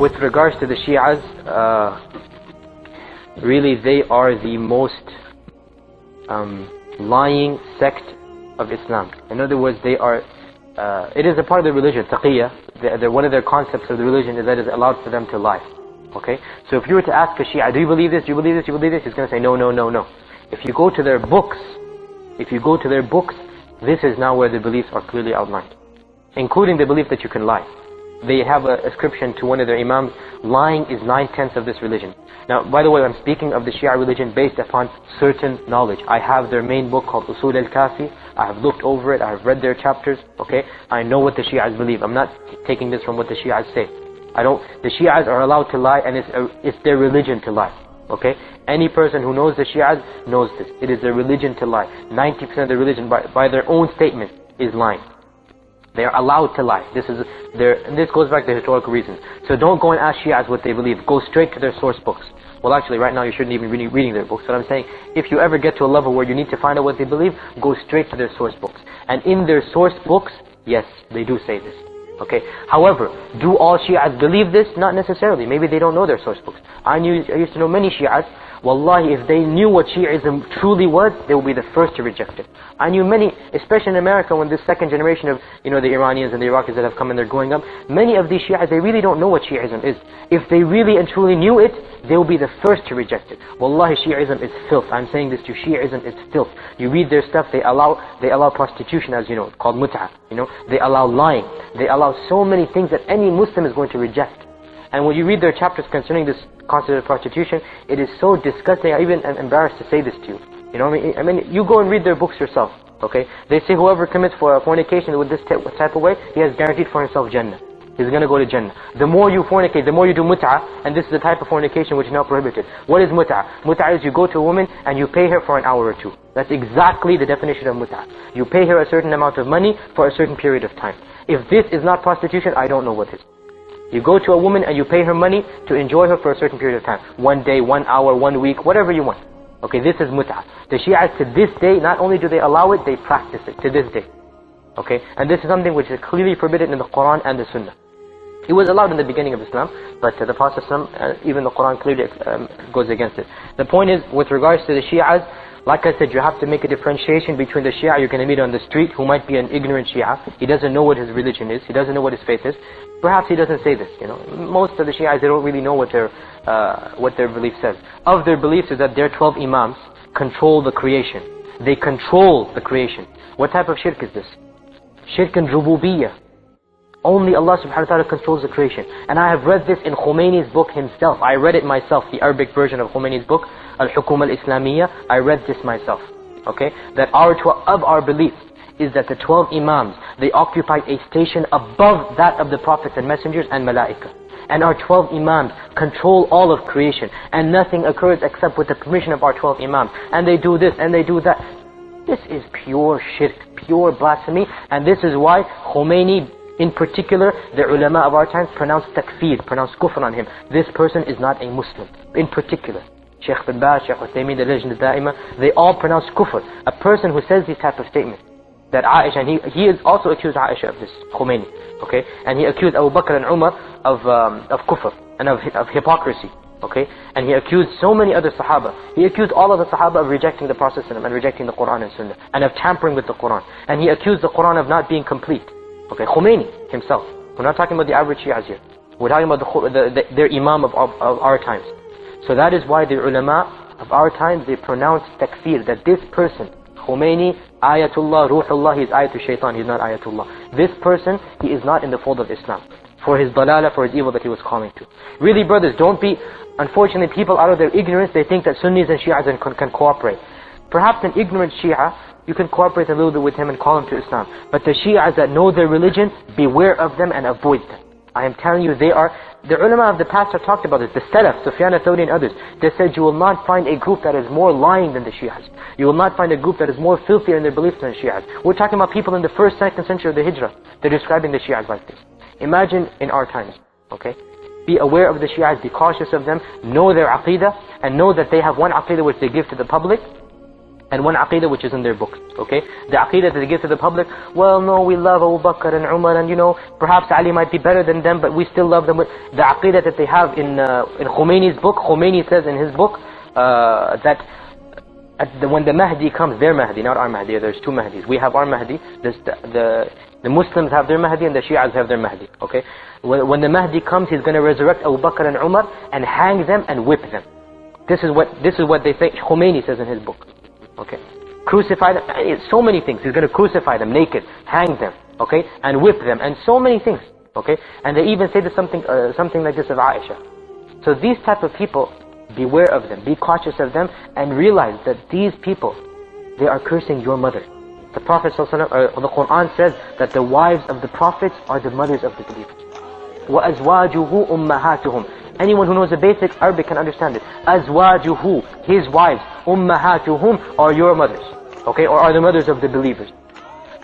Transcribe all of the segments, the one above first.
With regards to the Shi'as, really they are the most lying sect of Islam. In other words, they are, it is a part of the religion, taqiyya. One of their concepts of the religion is that it is allowed for them to lie. Okay? So if you were to ask a Shia, do you believe this, do you believe this, do you believe this? He's going to say, no, no, no, no. If you go to their books, this is now where the beliefs are clearly outlined, including the belief that you can lie. They have a ascription to one of their Imams, lying is 9/10 of this religion. Now, by the way, I'm speaking of the Shia religion based upon certain knowledge. I have their main book called Usul al-Kafi. I have looked over it, I have read their chapters, okay? I know what the Shias believe. I'm not taking this from what the Shias say. The Shias are allowed to lie, and it's their religion to lie, okay? Any person who knows the Shias knows this. It is their religion to lie. 90% of the religion, by their own statement, is lying. They are allowed to lie. And this goes back to historical reasons. So don't go and ask Shias what they believe. Go straight to their source books. Well, actually, right now you shouldn't even be reading their books. But I'm saying, if you ever get to a level where you need to find out what they believe, go straight to their source books. And in their source books, yes, they do say this. Okay. However, do all Shias believe this? Not necessarily. Maybe they don't know their source books. I used to know many Shias. Wallahi, if they knew what Shi'ism truly was, they would be the first to reject it. I knew many, especially in America, when this second generation of, the Iranians and the Iraqis that have come and they're growing up, many of these Shias, they really don't know what Shi'ism is. If they really and truly knew it, they will be the first to reject it. Wallahi, Shi'ism is filth. I'm saying this to you, Shi'ism is filth. You read their stuff, they allow prostitution, as you know, called mut'ah. They allow lying. They allow so many things that any Muslim is going to reject. And when you read their chapters concerning this concept of prostitution, it is so disgusting. I even am embarrassed to say this to you. I mean, you go and read their books yourself. Okay? They say whoever commits fornication with this type of way, he has guaranteed for himself Jannah. He's going to go to Jannah. The more you fornicate, the more you do mut'ah, and this is the type of fornication which is now prohibited. What is mut'ah? Mut'ah is you go to a woman and you pay her for an hour or two. That's exactly the definition of mut'ah. You pay her a certain amount of money for a certain period of time. If this is not prostitution, I don't know what is. You go to a woman and you pay her money to enjoy her for a certain period of time. 1 day, 1 hour, 1 week, whatever you want. Okay, this is mut'ah. The Shias to this day, not only do they allow it, they practice it to this day. Okay, and this is something which is clearly forbidden in the Quran and the Sunnah. It was allowed in the beginning of Islam, but the Prophet even the Quran clearly goes against it. The point is, with regards to the Shias, like I said, you have to make a differentiation between the Shia you're going to meet on the street, who might be an ignorant Shia. He doesn't know what his religion is. He doesn't know what his faith is. Perhaps he doesn't say this. Most of the Shias, they don't really know what their belief says. Of their beliefs is that their 12 Imams control the creation. They control the creation. What type of shirk is this? Shirk in rububiyyah. Only Allah subhanahu wa ta'ala controls the creation. And I have read this in KHOMEINI's book himself. I read it myself, the Arabic version of KHOMEINI's book, Al-Hukuma Al-Islamiyya. I read this myself. Okay? That of our belief is that the 12 Imams, they occupy a station above that of the Prophets and Messengers and Malaika. And our 12 Imams control all of creation. And nothing occurs except with the permission of our 12 Imams. And they do this and they do that. This is pure shirk, pure blasphemy. And this is why KHOMEINI, in particular, the ulama of our times pronounce takfir, pronounce kufr on him. This person is not a Muslim. In particular, Shaykh bin Baz, Shaykh Uthaymeen, the Lajna Da'ima, they all pronounce kufr. A person who says these type of statements, that Aisha, and he is also accused Aisha of this, KHOMEINI, okay? And he accused Abu Bakr and Umar of kufr and of hypocrisy, okay? And he accused so many other Sahaba. He accused all of the Sahaba of rejecting the Prophet and rejecting the Quran and Sunnah, and of tampering with the Quran. And he accused the Quran of not being complete. Okay, KHOMEINI himself. We're not talking about the average Shias here. We're talking about their Imam of our times. So that is why the ulama of our times, they pronounce takfir, that this person, KHOMEINI, Ayatullah, Ruhullah, he is Ayatul Shaitan, he is not Ayatullah. This person, he is not in the fold of Islam. For his dalala, for his evil that he was calling to. Really, brothers, don't be... Unfortunately, people out of their ignorance, they think that Sunnis and Shias can cooperate. Perhaps an ignorant Shia, you can cooperate a little bit with him and call him to Islam. But the Shias that know their religion, beware of them and avoid them. I am telling you, they are... The ulama of the past have talked about this. The Salaf, Sufyan al-Thawri and others, they said you will not find a group that is more lying than the Shias. You will not find a group that is more filthier in their beliefs than the Shias. We're talking about people in the 1st, 2nd century of the Hijrah. They're describing the Shias like this. Imagine in our times, okay? Be aware of the Shias, be cautious of them, know their aqidah, and know that they have one aqidah which they give to the public, and one aqidah which is in their books. Okay, the aqidah that they give to the public, well, no, we love Abu Bakr and Umar, and perhaps Ali might be better than them, but we still love them. The aqidah that they have in Khomeini's book, Khomeini says in his book that when the Mahdi comes, their Mahdi, not our Mahdi, there's two Mahdis. We have our Mahdi, the Muslims have their Mahdi and the Shias have their Mahdi. Okay, when the Mahdi comes, he's going to resurrect Abu Bakr and Umar and hang them and whip them. This is what they say. Khomeini says in his book. Okay, crucify them. So many things. He's going to crucify them naked, hang them, okay, and whip them, and so many things. Okay, and they even say this something like this of Aisha. So these type of people, beware of them, be cautious of them, and realize that these people, they are cursing your mother. The Prophet ﷺ, the Quran says that the wives of the Prophets are the mothers of the believers. وَأَزْوَاجُهُ أُمَّهَاتُهُمْ. Anyone who knows the basic Arabic can understand it. أَزْوَاجُهُ, his wives, أُمَّهَاتُهُمْ, are your mothers. Okay, or are the mothers of the believers.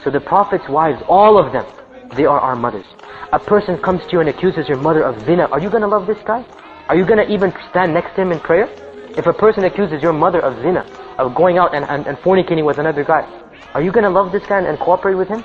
So the Prophet's wives, all of them, they are our mothers. A person comes to you and accuses your mother of zina. Are you going to love this guy? Are you going to even stand next to him in prayer? If a person accuses your mother of zina, of going out and fornicating with another guy, are you going to love this guy and cooperate with him?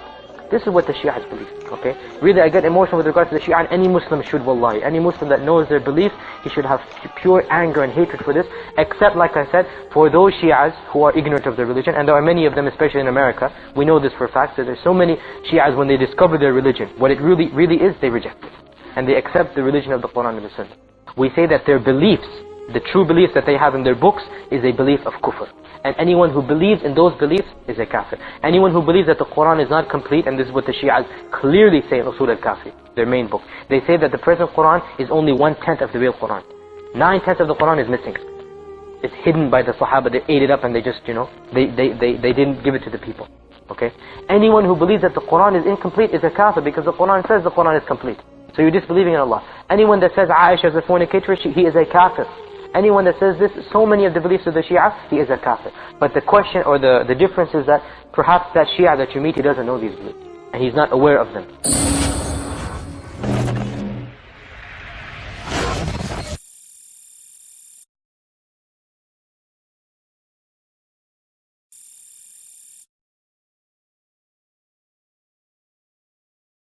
This is what the Shias believe, okay? Really, I get emotional with regards to the Shia, and any Muslim should, wallahi. Any Muslim that knows their belief, he should have pure anger and hatred for this, except, like I said, for those Shias who are ignorant of their religion, and there are many of them, especially in America. We know this for a fact, that there's so many Shias, when they discover their religion, what it really is, they reject it. And they accept the religion of the Quran and the Sunnah. We say that their beliefs, the true beliefs that they have in their books, is a belief of kufr. And anyone who believes in those beliefs is a kafir. Anyone who believes that the Quran is not complete, and this is what the Shias clearly say in Usul al-Kafi, their main book. They say that the present Quran is only 1/10 of the real Quran. 9/10 of the Quran is missing. It's hidden by the Sahaba. They ate it up and they just, they didn't give it to the people. Okay? Anyone who believes that the Quran is incomplete is a kafir, because the Quran says the Quran is complete. So you're disbelieving in Allah. Anyone that says Aisha is a fornicator, he is a kafir. Anyone that says this, so many of the beliefs of the Shia, he is a kafir. But the question or the difference is that perhaps that Shia that you meet, he doesn't know these beliefs, and he's not aware of them.